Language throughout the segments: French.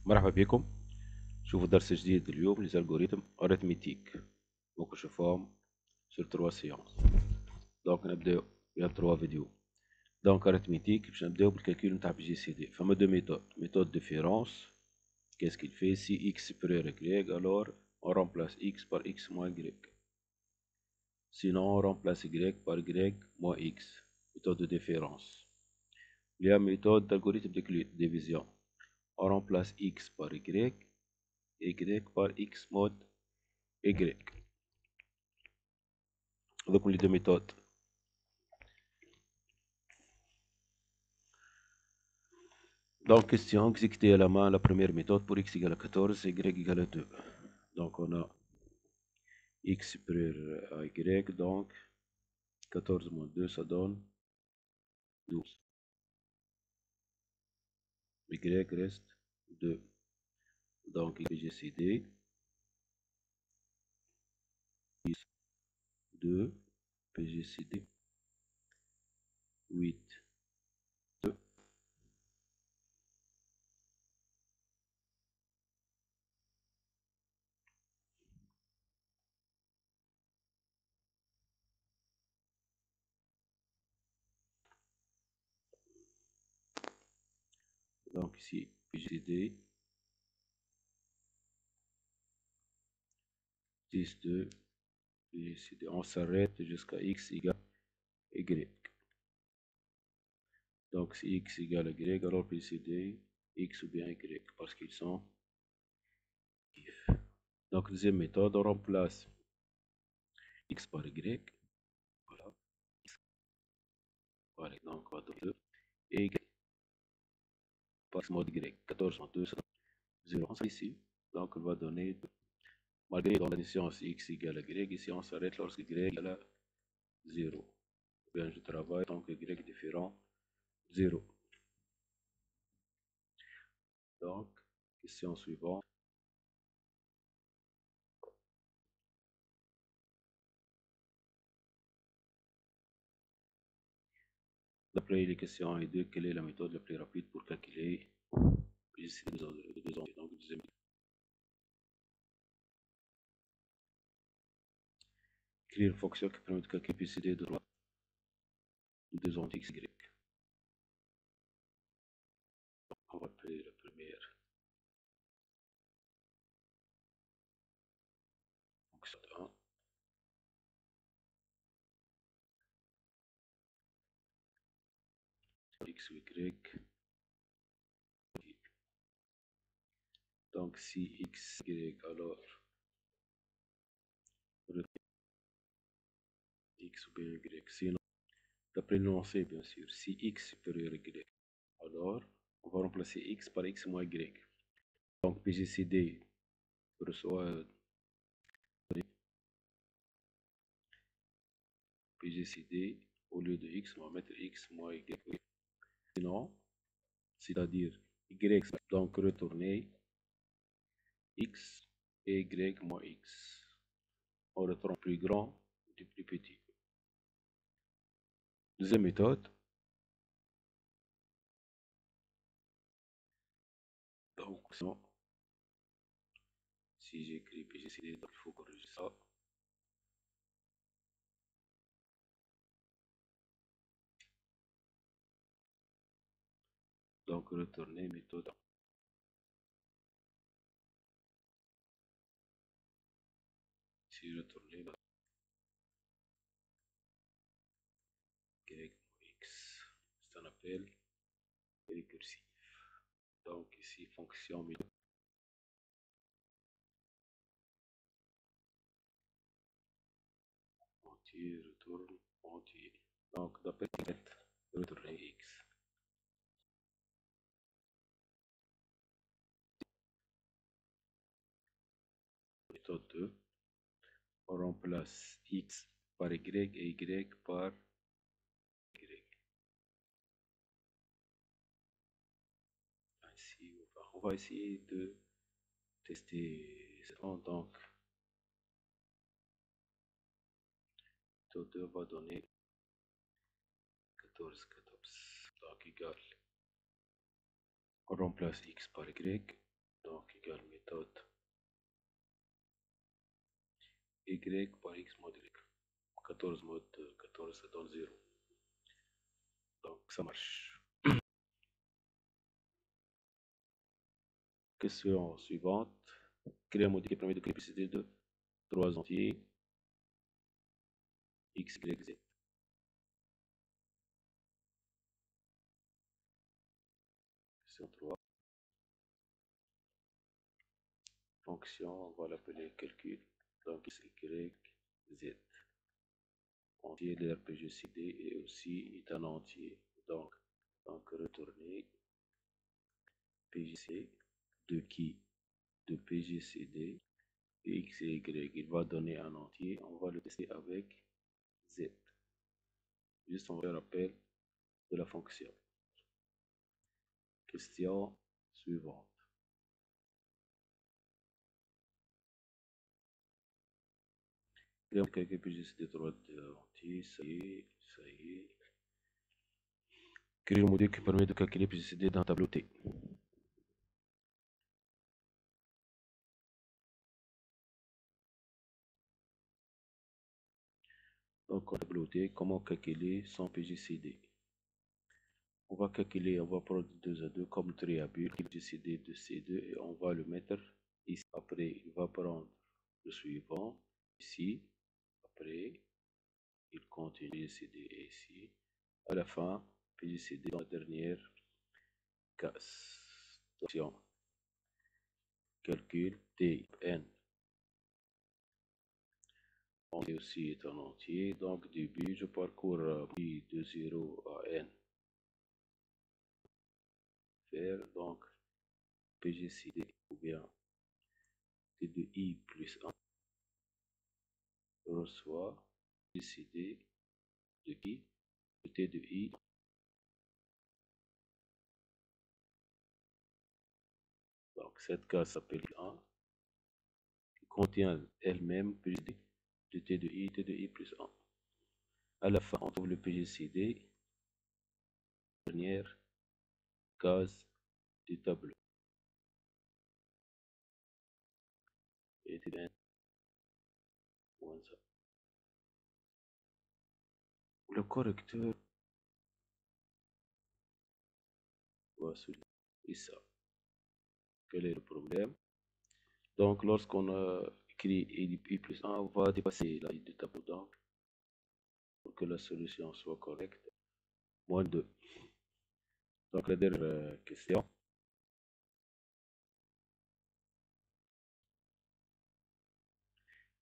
مرحبا بكم. شوفوا درس جديد اليوم للالغوريثم اريثميتيك. دونك جو فورم sur 3 séances. دونك نبداو يا 3 فيديو. دونك اريثميتيك باش نبداو بالكالكول نتاع بي جي سي دي. فما دو méthode différence. Qu'est-ce qu'il fait? Si x supérieur à y, alors on remplace x par x moins y. Sinon on remplace y par y moins x. Méthode de différence. Il y a méthode d'algorithme de division. On remplace x par y par x mod y. Donc les deux méthodes. Donc question, exécuter à la main la première méthode pour x égale à 14 et y égale à 2. Donc on a x supérieur à y, donc 14 moins 2 ça donne 12. Y reste 2. Donc IGCD 2, PGCD 8, 2. Donc ici PGCD 10, 2, PGCD. On s'arrête jusqu'à x égale y. Donc si x égale à y, alors PGCD x ou bien y parce qu'ils sont if. Donc deuxième méthode, on remplace x par y. Voilà. Voilà. Donc on va donner 2 et y par x mod y. 14 moins 2, 0. On ici. Donc on va donner 2. Malgré dans l'addition x égale à y, ici on s'arrête lorsque y égale à 0. Bien, je travaille donc y différent 0. Donc, question suivante. D'après les questions 1 et 2, quelle est la méthode la plus rapide pour calculer les deux ondes? Donc, deuxième. Écrire une fonction qui permet de calculer PCD de droite de deux ondes x, y. On va appeler la première fonction 1. X ou y. Donc, si x, y, alors x ou bien y. Sinon, d'après l'énoncé, bien sûr, si x supérieur à y, alors on va remplacer x par x moins y. Donc, PGCD reçoit PGCD, au lieu de x, on va mettre x moins y. Sinon, c'est-à-dire y, donc retourner x et y moins x. On retourne plus grand du plus petit. Deuxième méthode. Donc, si j'écris PGCD, donc il faut corriger ça. Donc, retourner méthode. Si retourner y moins x, c'est un appel récursif. Donc, ici, fonction méthode. Entier, retourne, entier. Donc, d'après retourner x. Méthode 2. On remplace x par y et y par y. Ainsi, on va essayer de tester ça. Donc, méthode 2 va donner 14, 14. Donc, égal. On remplace x par y. y par x mod y. 14 mod 14, ça donne 0. Donc ça marche. Question suivante. Créer un module qui permet de créer PCD de 3 entiers x, y, z. Question 3. Fonction, on va l'appeler calcul. Donc x, y, z. Entier de RPGCD et aussi est un entier. Donc retourner PGC de qui? De PGCD et x et y. Il va donner un entier. On va le tester avec z. Juste on fait rappel de la fonction. Question suivante. Calculer PGCD 3 entiers, ça y est, ça y est. Créer le module qui permet de calculer PGCD dans un tableau T. Donc, en tableau T, comment calculer son PGCD? On va calculer, on va prendre 2 à 2 comme triabule, PGCD de C2 et on va le mettre ici. Après, il va prendre le suivant ici. Après, il continue PGCD ici. À la fin, PGCD dans la dernière case. Attention. Calcul T, N. On est aussi est un entier. Donc, début, je parcours pi de 0 à N. Faire donc PGCD ou bien T de I plus 1 reçoit PGCD de qui? De T de I. Donc, cette case s'appelle 1 qui contient elle-même PGCD de T de I plus 1. À la fin, on trouve le PGCD, dernière case du tableau. Et T moins ça. Le correcteur va souligner ça. Quel est le problème? Donc, lorsqu'on a écrit I plus 1, on va dépasser la ligne du tableau. Donc, pour que la solution soit correcte, moins 2. Donc, la dernière question.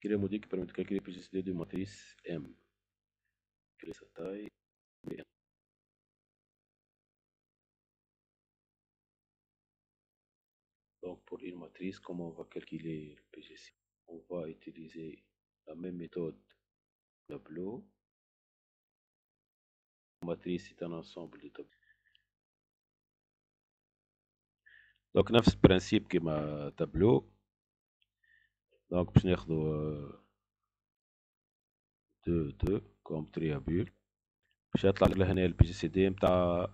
Quel est le module qui permet de calculer la PGCD de matrice M? Quelle est sa taille? Bien. Donc, pour une matrice, comment on va calculer le PGCD? On va utiliser la même méthode tableau. La matrice est un ensemble de tableaux. Donc, نفس البرانسيب كما tableau. Donc, باش ناخدو 2 كوم تريابول باش يطلع لنا هنا البي جي سي دي متاع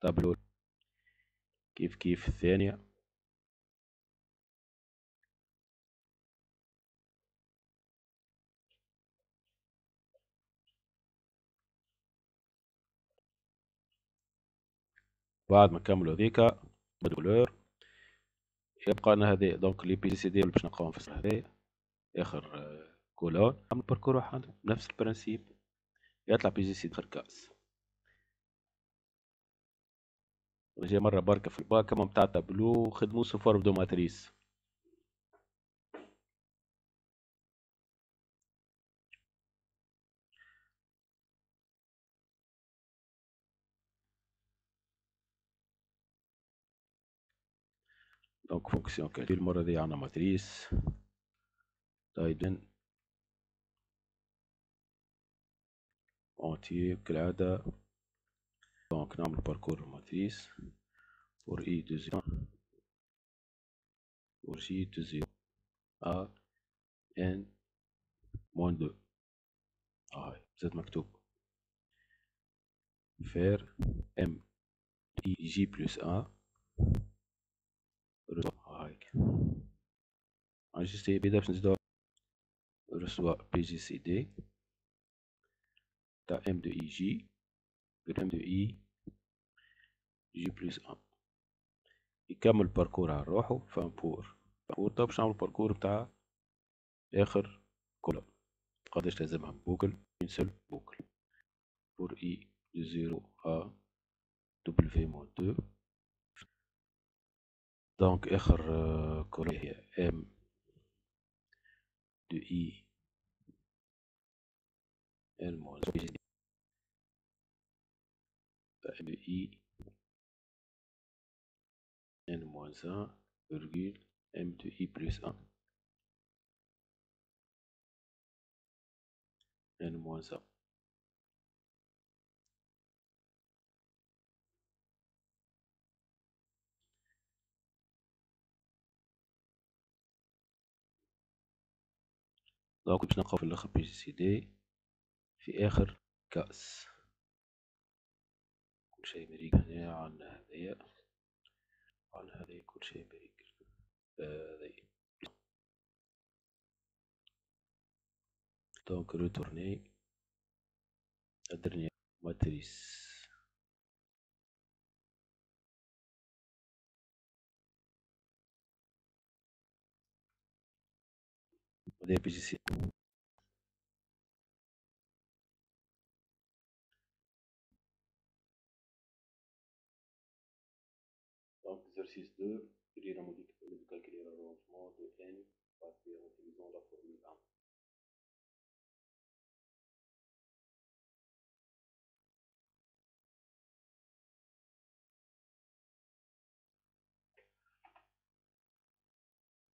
تابلو كيف الثانية. بعد ما نكملو هذيكا بدولور يبقى لنا هذا. دونك لي بي جي سي دي باش نلقاهم في هذايا اخر كولون. نعمل باركور واحد بنفس البرانسيب يطلع بي جي سي دي اخر كاس. جاي مرة بركة في الباك كما متاع تابلو خدمو سو فورم دو ماتريس. دونك فونكسيون كالكول المرة دي عندنا ماتريس تايدن اونتي كالعادة. دونك نعمل باركور الماتريس pour I de 0 pour J de 0 à N moins 2. هاي زاد مكتوب faire M I J plus 1 هاي انجستي بدا باش نزيدو reçoit PGCD, t'as M de IJ, M de I, J plus 1. يكمل الباركور على روحه فامبور طب باش نعمل الباركور بتاع آخر كولوم. قداش لازمها بوكل une seule boucle pour I de 0 à W moins 2. Donc آخر كولوم هي M de I N moins 1 M de I N moins 1 virgule M de I plus 1 N moins 1. دونك باش نلقاو في الاخر بي جي سي دي في اخر كأس. كل شيء مريق هنا عن هذايا عن هذايا كل شيء مريق هذايا. دونك retourner la dernière matrice. هذايا بي جي سي. Donc exercice 2, écrire un module capable de calculer l'arrangement de n passé en utilisant la formule 1.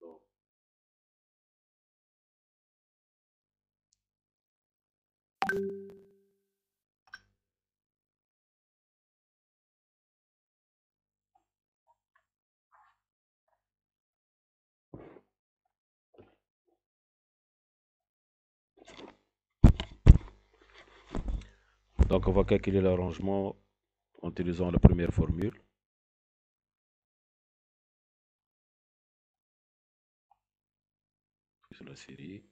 Donc, donc on va calculer l'arrangement en utilisant la première formule. Sur la série.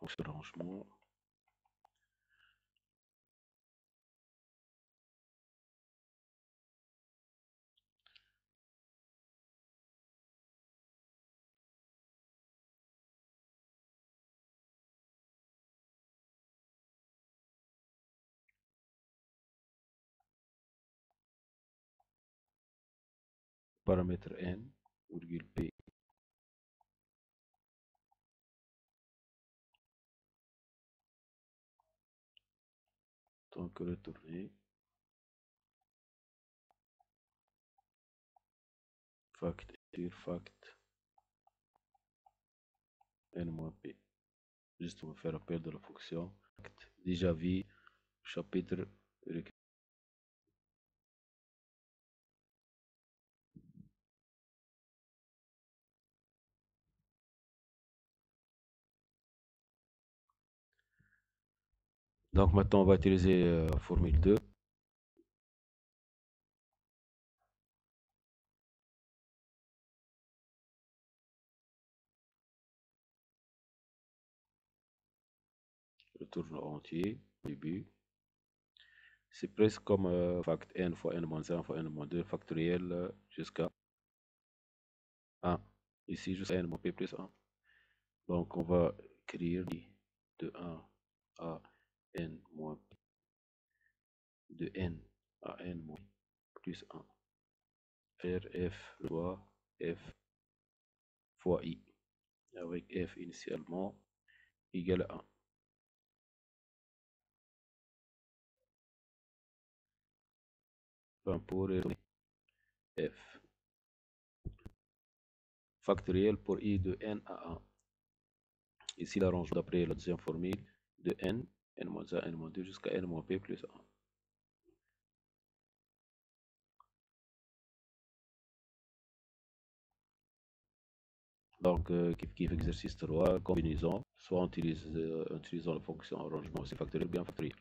Donc c'est l'arrangement. Paramètre n, virgule p. Donc retourner. Fact sur fact n moins p. Juste pour faire appel de la fonction fact déjà vu chapitre. Donc maintenant on va utiliser formule 2. Retourne entier, début. C'est presque comme fact n fois n-1 fois n-2 factoriel jusqu'à 1. Ici jusqu'à n moins p plus 1. Donc on va écrire de 1 à n moins p, de n à n moins plus 1. Faire f fois f fois i, avec f initialement égale à 1. Enfin, pour f factoriel pour i de n à 1. Ici l'arrangement d'après la deuxième formule de n, n-1, n-2 jusqu'à n moins p plus 1. Donc, kiff exercice 3, combinaison, soit on utilise, utilisant la fonction arrangement aussi factoriel, bien factoriel.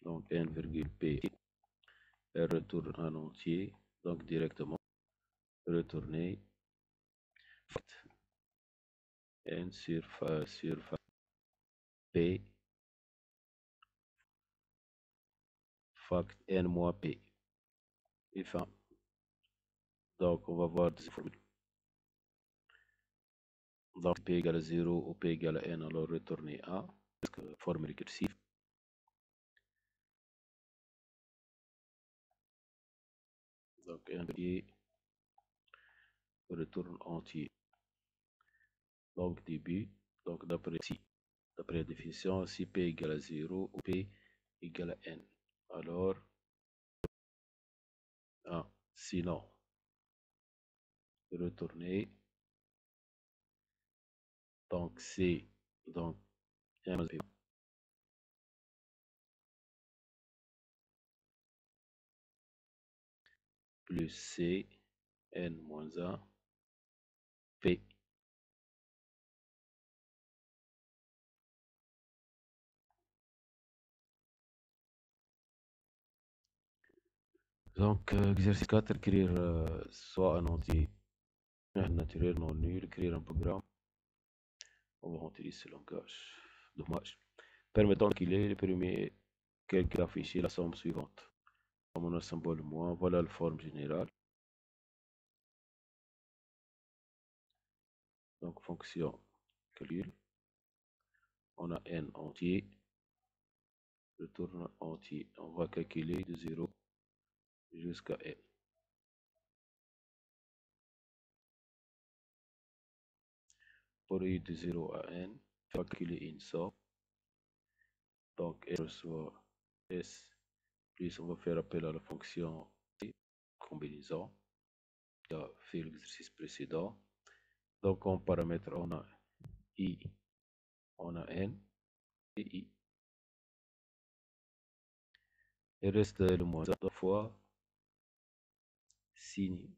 Donc, n virgule p, elle retourne un entier, donc directement, retourner n sur p, fact n moins p, et fin. Donc, on va voir ces formules. Donc, p égale à 0 ou p égale à n, alors retourner 1, forme récursive. Donc, n entier retourne entier. Donc, début, donc d'après la définition, si p égale à 0 ou p égale à n, alors 1. Sinon, retourner, donc c, donc n plus c, n moins 1, p. Donc, exercice 4, écrire soit un entier naturel non nul, écrire un programme. On va utiliser ce langage. Dommage. Permettant qu'il ait le premier calcul affiché la somme suivante. Comme on a le symbole moins, voilà la forme générale. Donc, fonction calcul. On a n entier, retourne entier. On va calculer de 0 jusqu'à n. Pour i de 0 à n, on va calculer une somme. Donc, n reçoit s, plus on va faire appel à la fonction combinaison. On a fait l'exercice précédent. Donc, en paramètre, on a i, on a n et i. Il reste le moins 2 fois signe.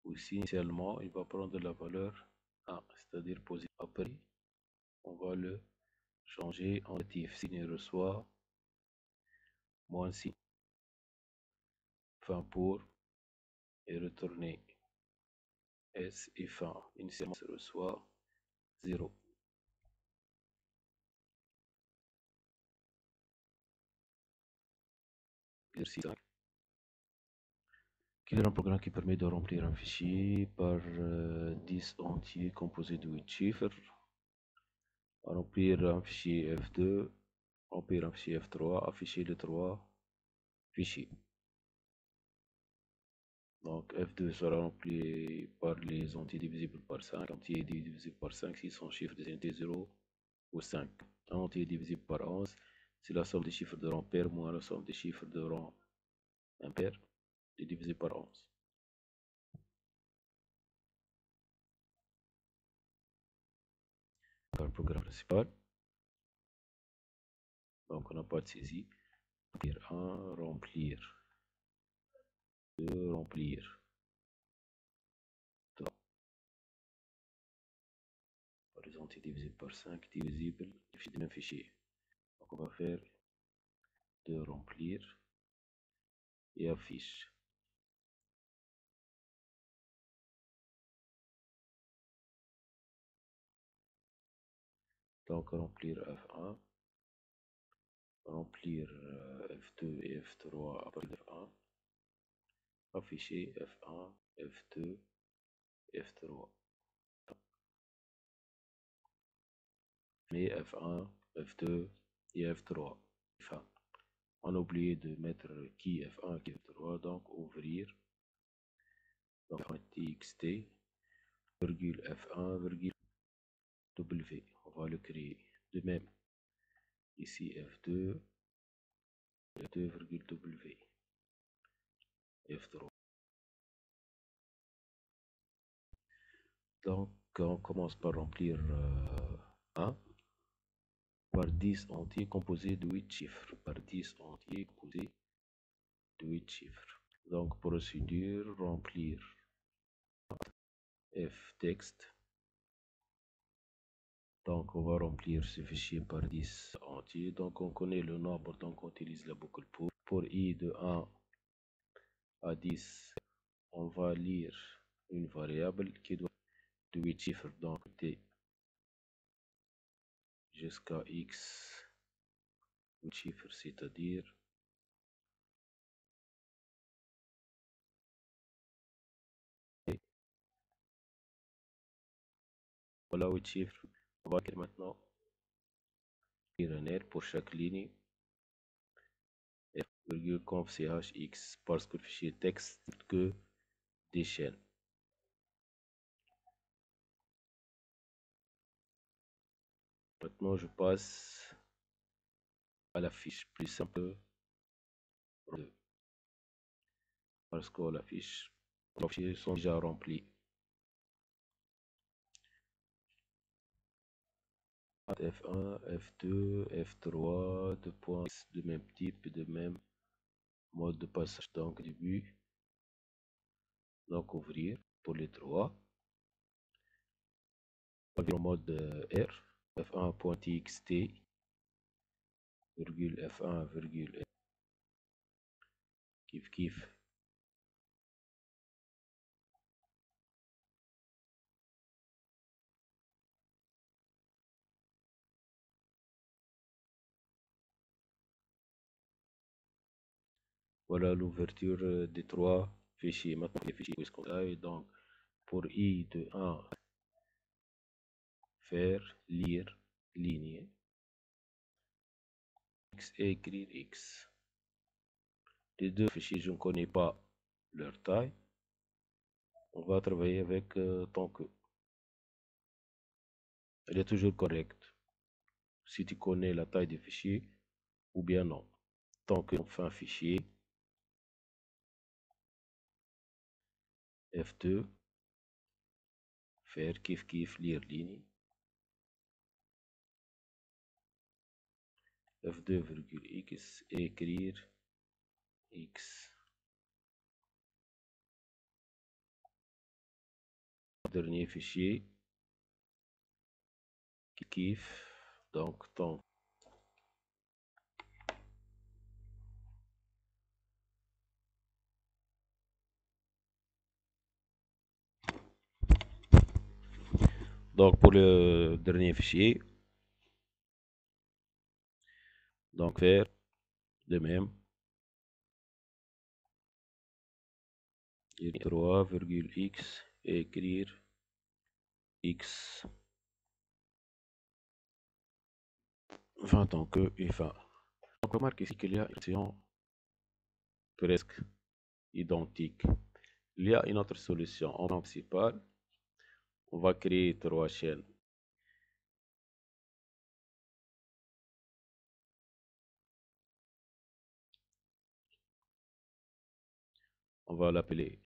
Ou si initialement, il va prendre la valeur 1, c'est-à-dire positif. Après, on va le changer en négatif. Signe reçoit moins signe. Fin pour et retourner S et fin. Initialement, se reçoit 0. Exercice 5. Quel est un programme qui permet de remplir un fichier par 10 entiers composés de 8 chiffres? Remplir un fichier F2, remplir un fichier F3, afficher les 3 fichiers. Donc F2 sera rempli par les entiers divisibles par 5. Entier divisible par 5 si son chiffre des entiers 0 ou 5. Un entier divisible par 11 c'est la somme des chiffres de rang pair moins la somme des chiffres de rang impair et divisé par 11. Dans le programme principal, donc on n'a pas de saisie. Remplir 1, remplir 2, remplir 3. Par les entiers divisibles par 5, divisible du même fichier. Donc on va faire de remplir et affiche. Donc remplir F1, remplir F2 et F3 à partir de F1, afficher F1, F2, F3. Mais F1, F2 et F3. Enfin, on a oublié de mettre qui F1, qui F3, donc ouvrir, donc txt, virgule F1, virgule W. On va le créer. De même, ici F2, F2, virgule W, F3. Donc, on commence par remplir 1 par 10 entiers composés de 8 chiffres. Par 10 entiers composés de 8 chiffres. Donc, procédure, remplir f texte. Donc, on va remplir ce fichier par 10 entier. Donc, on connaît le nombre, donc on utilise la boucle pour. Pour i de 1 à 10, on va lire une variable qui doit de 8 chiffres, donc t jusqu'à x 8 chiffres, c'est-à-dire voilà 8 chiffres. On va créer maintenant pour chaque ligne conf chx parce que le fichier texte que des chaînes. Maintenant, je passe à la fiche plus simple parce que la fiche, les fichiers sont déjà remplis. F1, F2, F3, de points de même type, de même mode de passage. Donc, début, donc ouvrir pour les trois. En mode R, f1.txt, virgule f1, virgule kiff kiff. Voilà l'ouverture des trois fichiers. Maintenant, les fichiers et donc pour i de 1, faire, lire, ligne, x et écrire x. Les deux fichiers, je ne connais pas leur taille. On va travailler avec tant que. Elle est toujours correcte. Si tu connais la taille des fichiers, ou bien non. Tant qu'on fait un fichier, F2, faire kiff kiff, lire ligne, F2, x, écrire x. Dernier fichier, kiff, donc temps. Donc pour le dernier fichier, donc faire de même, 3,x et écrire x 20 tant que et 20. Donc remarque ici qu'il y a une solution presque identique. Il y a une autre solution en principal. On va créer trois chaînes. On va l'appeler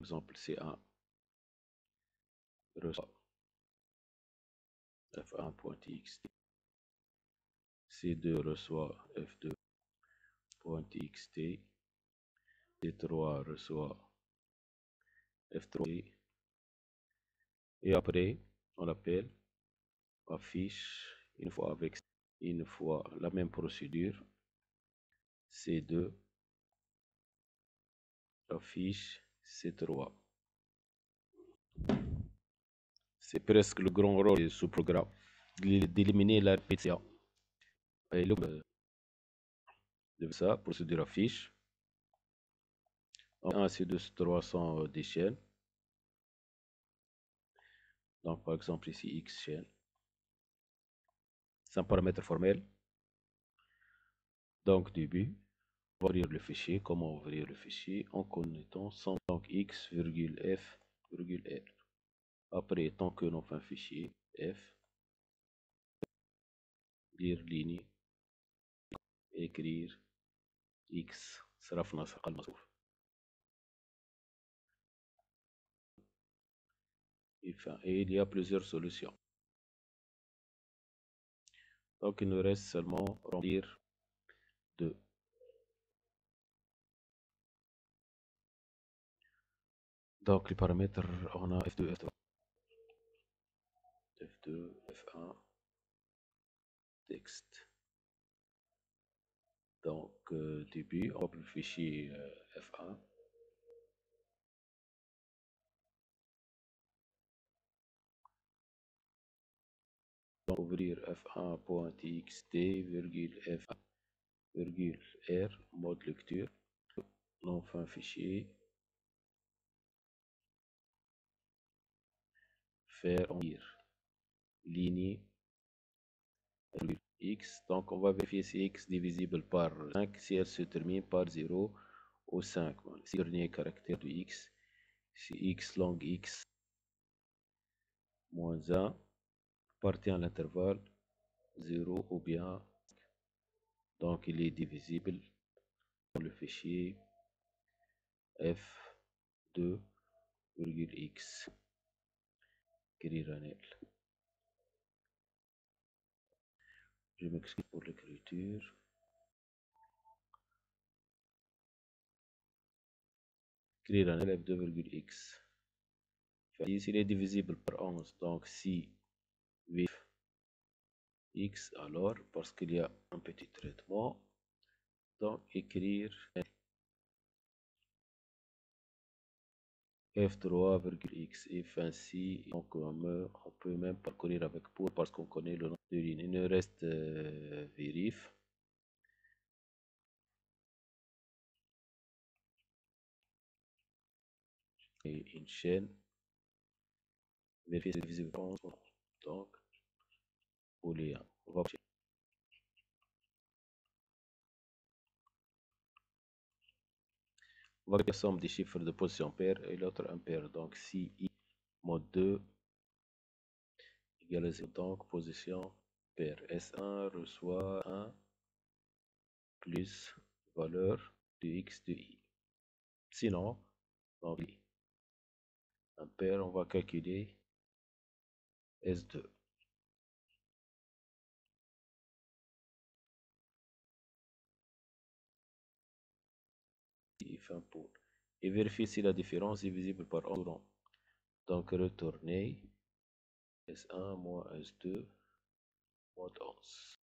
exemple C1 reçoit f1.txt, C2 reçoit f2.txt, C3 reçoit f3 et après on appelle affiche une fois la même procédure, C2 affiche C3. C'est presque le grand rôle de ce programme, d'éliminer la répétition. Et de ça, procédure affiche. En 1, C2, C3 sont des chaînes. Donc par exemple ici X chaîne. C'est un paramètre formel. Donc début, on va ouvrir le fichier. Comment ouvrir le fichier? En connaissant son donc X, F, R. Après, tant que l'on fait un fichier, F, lire ligne, écrire X, صرفنا ثقل مصروف. Et il y a plusieurs solutions. Donc il nous reste seulement remplir 2. Donc les paramètres, on a F2, F3, F2, F1, texte. Donc début, on ouvre le fichier F1. Donc ouvrir f1.txt, f1, r, mode lecture, nom fin fichier, faire en lire, lignée, x. Donc on va vérifier si x divisible par 5, si elle se termine par 0 ou 5. Si le dernier caractère de x, si x long x moins 1 appartient à l'intervalle 0 ou bien, donc il est divisible dans le fichier f2,x. Écrire un L. Je m'excuse pour l'écriture. Écrire un L f2,x. Ici, il est divisible par 11. Donc, si vif x, alors, parce qu'il y a un petit traitement, donc écrire f3,x. Et ainsi, donc, on peut même parcourir avec pour parce qu'on connaît le nom de ligne. Il nous reste vérif. Et une chaîne. Vérifier c'est divisible par 11. Donc, booléen. On va on va faire la somme des chiffres de position paire et l'autre impair. Donc, si i mod 2 égale à 0, donc position paire S1 reçoit 1 plus valeur de x de i. Sinon, donc, impair, on va calculer S2. If input. Et vérifier si la différence est visible par environ. Donc, retourner S1 moins S2 moins 11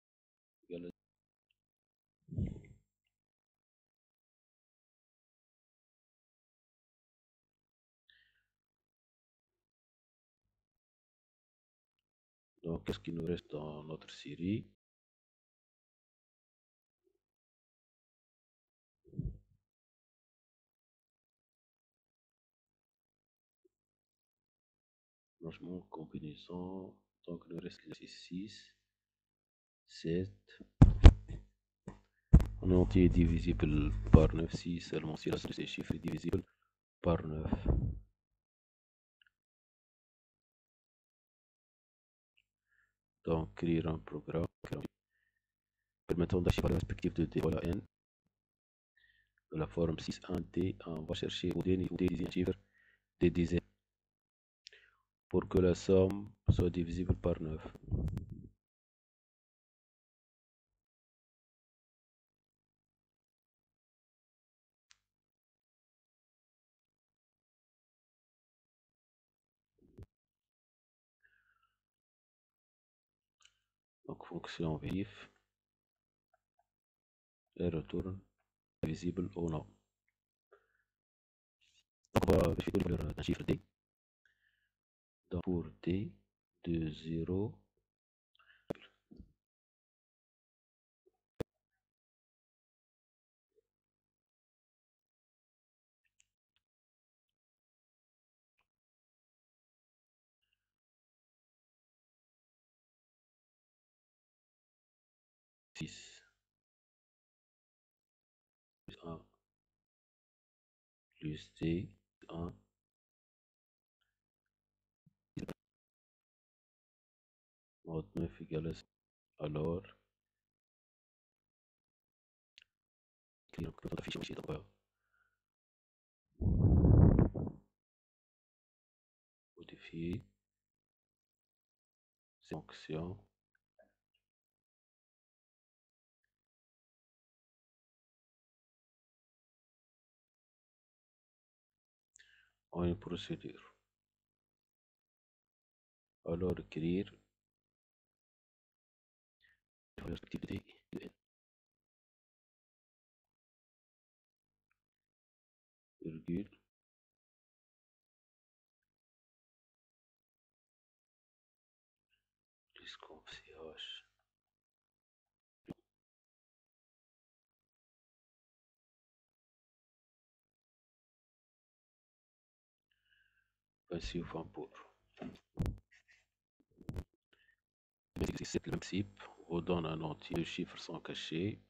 égale à 0. Donc, qu'est-ce qui nous reste dans notre série? Changement, combinaison. Donc, il nous reste 6, 7. En entier est divisible par 9 si seulement si la somme de ces chiffres est divisible par 9. Donc, créer un programme permettant d'archiver la perspective de d fois n de la forme 6 1D. On va chercher au d des chiffres des dizaines pour que la somme soit divisible par 9. Donc, fonction vif et retourne divisible ou non. Donc, on va vérifier un chiffre d. Donc, pour d de 0, 6 plus 1 plus d 1 mode 9 égale à 0. Alors, notre fichier ici, donc, modifier fonction. en une procédure. Alors, écrire activité virgule ch. Voici au fond pour. C'est le principe. On donne un entier. Les chiffres sont cachés.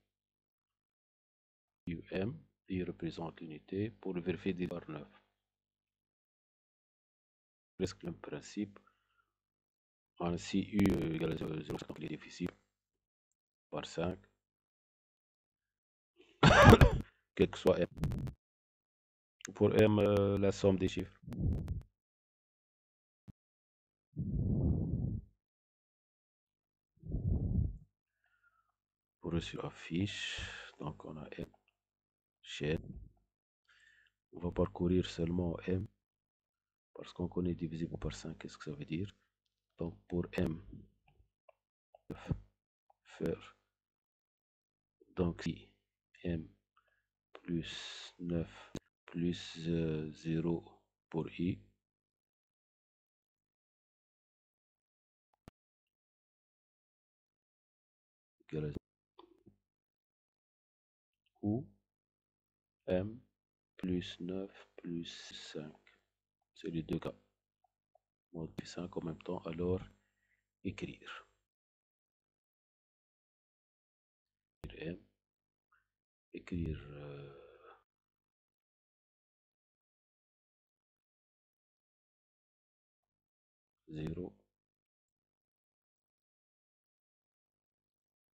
UM, qui représente l'unité, pour le vérifier des par 9. Presque le même principe. Ainsi, U égale à 0,50, il est difficile. Par 5. Quel que soit M. Pour M, la somme des chiffres. Pour reçu affiche, donc on a M, chaîne. On va parcourir seulement M, parce qu'on connaît divisible par 5, qu'est-ce que ça veut dire? Donc pour M, faire, donc si M plus 9 plus 0 pour I, égale à ou M plus 9 plus 5. C'est les deux cas. On fait 5 en même temps, alors écrire. M, écrire 0,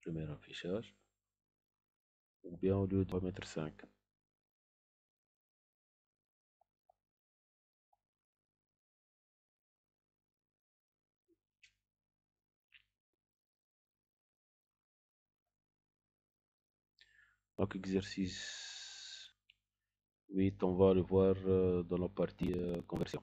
premier affichage, ou bien au lieu de mettre 5. Donc exercice 8, on va le voir dans la partie conversion.